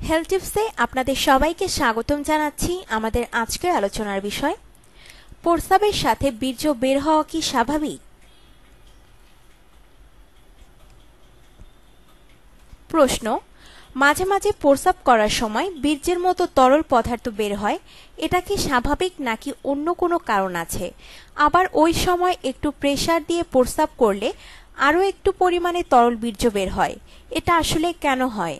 Health টিপসে আপনাদের সবাইকে স্বাগতম জানাচ্ছি। আমাদের আজকের আলোচনার বিষয়, প্রস্রাবের সাথে বীর্য বের হওয়া কি স্বাভাবিক? প্রশ্ন, মাঝে মাঝে প্রস্রাব করার সময় বীর্যের মতো তরল পদার্থ বের হয়, এটা কি স্বাভাবিক নাকি অন্য কোনো কারণ আছে? আবার ওই সময় একটু প্রেসার দিয়ে প্রস্রাব করলে আরও একটু পরিমাণে তরল বীর্য বের হয়, এটা আসলে কেন হয়?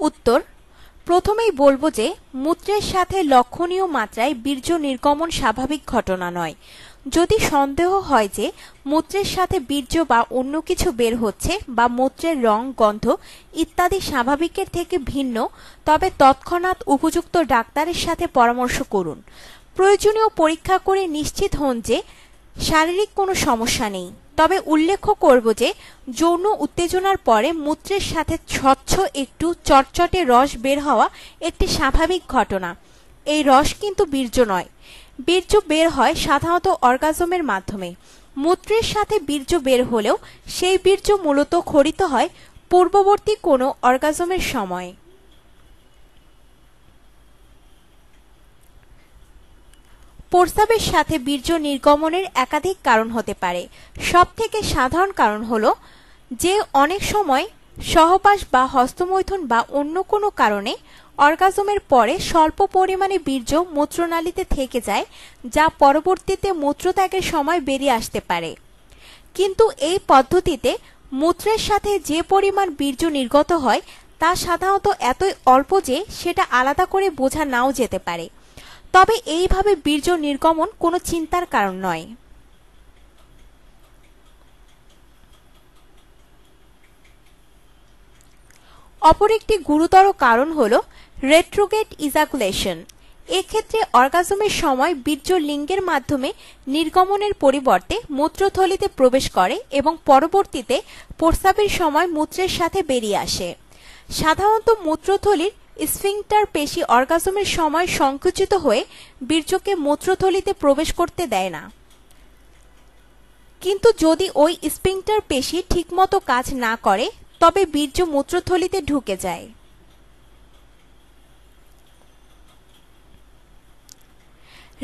উত্তর, প্রথমেই বলবো যে মূত্রের সাথে লক্ষণীয় মাত্রায় বীর্য নির্গমন স্বাভাবিক ঘটনা নয়। যদি সন্দেহ হয় যে মূত্রের সাথে বীর্য বা অন্য কিছু বের হচ্ছে বা মূত্রের রং, গন্ধ ইত্যাদি স্বাভাবিকের থেকে ভিন্ন, তবে তৎক্ষণাৎ উপযুক্ত ডাক্তারের সাথে পরামর্শ করুন। প্রয়োজনীয় পরীক্ষা করে নিশ্চিত হন যে শারীরিক কোনো সমস্যা নেই। তবে উল্লেখ করব যে যৌন উত্তেজনার পরে মূত্রের সাথে স্বচ্ছ একটু চটচটে রস বের হওয়া একটি স্বাভাবিক ঘটনা। এই রস কিন্তু বীর্য নয়। বীর্য বের হয় সাধারণত অর্গাজমের মাধ্যমে। মূত্রের সাথে বীর্য বের হলেও সেই বীর্য মূলত ক্ষরিত হয় পূর্ববর্তী কোনো অর্গাজমের সময়। প্রস্রাবের সাথে বীর্য নির্গমনের একাধিক কারণ হতে পারে। সবথেকে সাধারণ কারণ হলো যে অনেক সময় সহবাস বা হস্তমৈথুন বা অন্য কোনো কারণে অর্গাজমের পরে স্বল্প পরিমাণে বীর্য মূত্রনালীতে থেকে যায়, যা পরবর্তীতে মূত্রত্যাগের সময় বেরিয়ে আসতে পারে। কিন্তু এই পদ্ধতিতে মূত্রের সাথে যে পরিমাণ বীর্য নির্গত হয় তা সাধারণত এতই অল্প যে সেটা আলাদা করে বোঝা নাও যেতে পারে। তবে এইভাবে বীর্য নির্গমন কোনো চিন্তার কারণ নয়। অপর একটি গুরুতর কারণ হল রেট্রোগ্রেড ইজাকুলেশন। এক্ষেত্রে অর্গাজমের সময় বীর্য লিঙ্গের মাধ্যমে নির্গমনের পরিবর্তে মূত্রথলিতে প্রবেশ করে এবং পরবর্তীতে প্রস্রাবের সময় মূত্রের সাথে বেরিয়ে আসে। সাধারণত মূত্রথলির স্ফিংক্টার পেশি অর্গাজমের সময় সংকুচিত হয়ে বীর্যকে মূত্রথলিতে প্রবেশ করতে দেয় না। কিন্তু যদি ওই স্ফিংক্টার পেশি ঠিকমতো কাজ না করে তবে বীর্য মূত্রথলিতে ঢুকে যায়।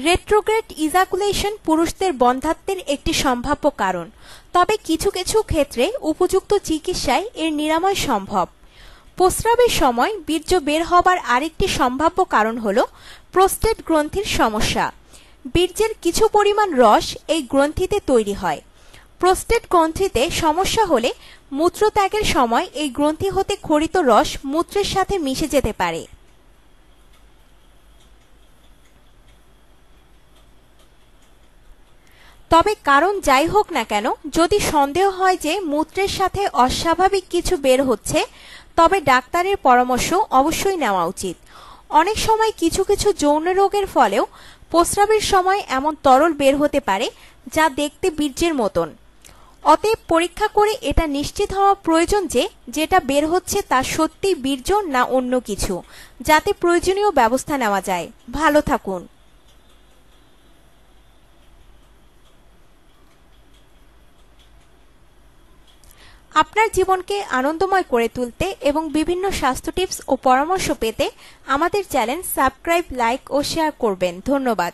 রেট্রোগ্রেড ইজাকুলেশন পুরুষদের বন্ধ্যাত্বের একটি সম্ভাব্য কারণ, তবে কিছু কিছু ক্ষেত্রে উপযুক্ত চিকিৎসায় এর নিরাময় সম্ভব। প্রস্রাবের সময় বীর্য বের হবার আরেকটি সম্ভাব্য কারণ হল প্রোস্টেট গ্রন্থির সমস্যা। বীর্যের কিছু পরিমাণ রস এই গ্রন্থিতে তৈরি হয়। প্রোস্টেট গ্রন্থিতে সমস্যা হলে মূত্রত্যাগের সময় এই গ্রন্থি হতে ক্ষরিত রস মূত্রের সাথে মিশে যেতে পারে। তবে কারণ যাই হোক না কেন, যদি সন্দেহ হয় যে মূত্রের সাথে অস্বাভাবিক কিছু বের হচ্ছে তবে ডাক্তারের পরামর্শ অবশ্যই নেওয়া উচিত। অনেক সময় কিছু কিছু যৌন রোগের ফলেও প্রস্রাবের সময় এমন তরল বের হতে পারে যা দেখতে বীর্যের মতন। অতএব পরীক্ষা করে এটা নিশ্চিত হওয়া প্রয়োজন যে যেটা বের হচ্ছে তা সত্যিই বীর্য না অন্য কিছু, যাতে প্রয়োজনীয় ব্যবস্থা নেওয়া যায়। ভালো থাকুন। আপনার জীবনকে আনন্দময় করে তুলতে এবং বিভিন্ন স্বাস্থ্য টিপস ও পরামর্শ পেতে আমাদের চ্যানেল সাবস্ক্রাইব, লাইক ও শেয়ার করবেন। ধন্যবাদ।